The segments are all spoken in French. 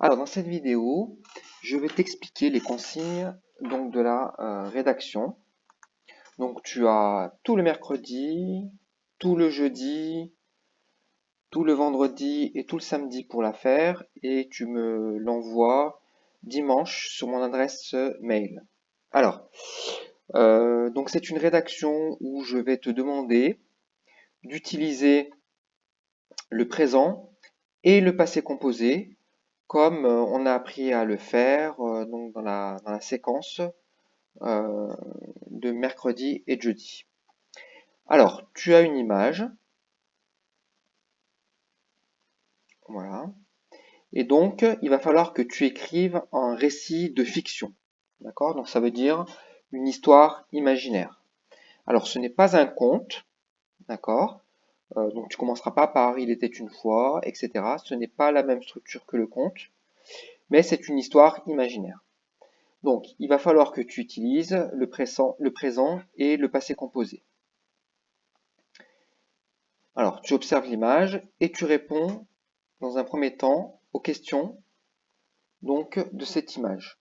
Alors, dans cette vidéo, je vais t'expliquer les consignes donc, de la rédaction. Donc, tu as tout le mercredi, tout le jeudi, tout le vendredi et tout le samedi pour la faire et tu me l'envoies dimanche sur mon adresse mail. Alors, donc c'est une rédaction où je vais te demander d'utiliser le présent et le passé composé comme on a appris à le faire donc dans la séquence euh, de mercredi et de jeudi. Alors, tu as une image, voilà, et donc il va falloir que tu écrives un récit de fiction, d'accord? Donc ça veut dire une histoire imaginaire. Alors, ce n'est pas un conte, d'accord? Donc tu commenceras pas par il était une fois, etc. Ce n'est pas la même structure que le conte, mais c'est une histoire imaginaire. Donc, il va falloir que tu utilises le présent et le passé composé. Alors, tu observes l'image et tu réponds dans un premier temps aux questions donc, de cette image.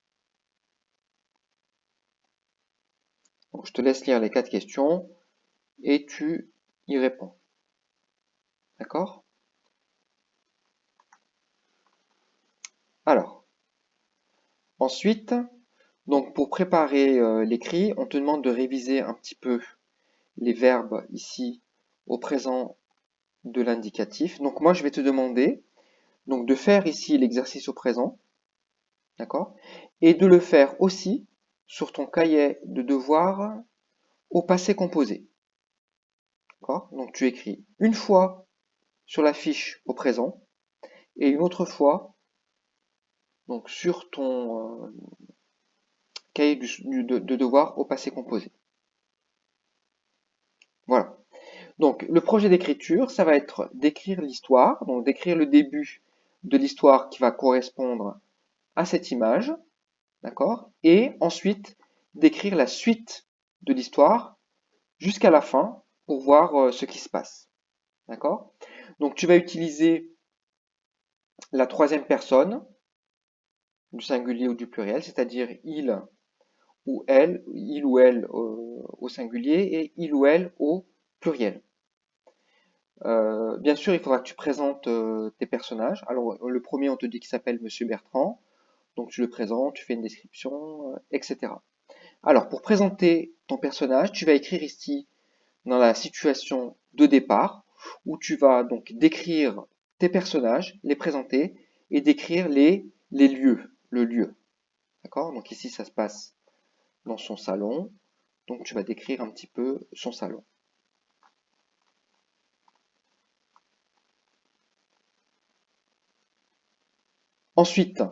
Donc, je te laisse lire les 4 questions et tu y réponds. D'accord? Alors, ensuite, donc pour préparer l'écrit, on te demande de réviser un petit peu les verbes ici au présent de l'indicatif. Donc moi, je vais te demander donc de faire ici l'exercice au présent, d'accord? Et de le faire aussi sur ton cahier de devoirs au passé composé, d'accord? Donc tu écris une fois sur la fiche au présent et une autre fois donc sur ton cahier de devoirs au passé composé. Voilà. Donc le projet d'écriture, ça va être d'écrire l'histoire, donc d'écrire le début de l'histoire qui va correspondre à cette image, d'accord? Et ensuite d'écrire la suite de l'histoire jusqu'à la fin pour voir ce qui se passe. D'accord? Donc tu vas utiliser la troisième personne du singulier ou du pluriel, c'est-à-dire il ou elle au singulier et il ou elle au pluriel. Bien sûr, il faudra que tu présentes tes personnages. Alors le premier, on te dit qu'il s'appelle Monsieur Bertrand, donc tu le présentes, tu fais une description, etc. Alors pour présenter ton personnage, tu vas écrire ici dans la situation de départ, où tu vas donc décrire tes personnages, les présenter, et décrire les lieux, le lieu. D'accord? Donc ici, ça se passe dans son salon, donc tu vas décrire un petit peu son salon. Ensuite,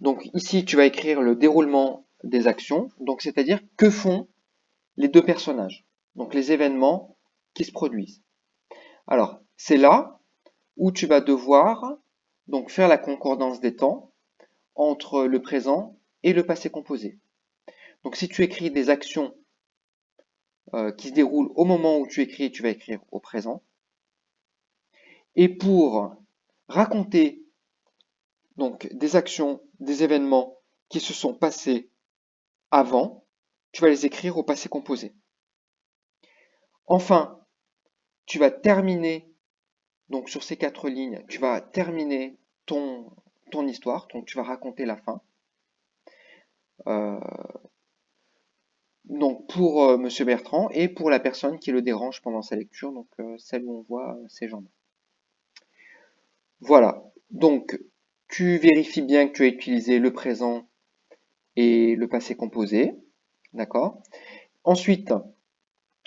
donc ici, tu vas écrire le déroulement des actions, donc c'est-à-dire que font les deux personnages, donc les événements qui se produisent. Alors, c'est là où tu vas devoir donc faire la concordance des temps entre le présent et le passé composé. Donc si tu écris des actions qui se déroulent au moment où tu écris, tu vas écrire au présent. Et pour raconter donc des actions, des événements qui se sont passés avant, tu vas les écrire au passé composé. Enfin, tu vas terminer donc sur ces 4 lignes, tu vas terminer ton histoire, donc tu vas raconter la fin. Euh, donc pour Monsieur Bertrand et pour la personne qui le dérange pendant sa lecture, donc celle où on voit ses jambes. Voilà, donc tu vérifies bien que tu as utilisé le présent et le passé composé, d'accord? Ensuite,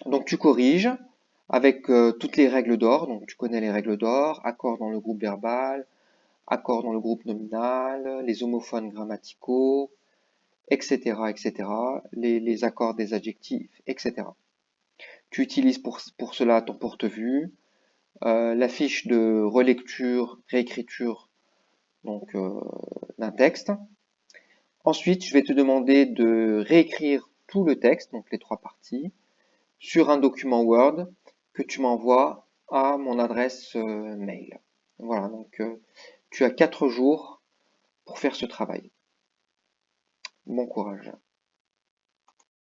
donc tu corriges avec toutes les règles d'or, donc tu connais les règles d'or, accord dans le groupe verbal, accord dans le groupe nominal, les homophones grammaticaux, etc., etc., les accords des adjectifs, etc. Tu utilises pour cela ton porte-vue, la fiche de relecture, réécriture donc d'un texte. Ensuite, je vais te demander de réécrire tout le texte, donc les 3 parties, sur un document Word que tu m'envoies à mon adresse mail. Voilà, donc tu as 4 jours pour faire ce travail. Bon courage.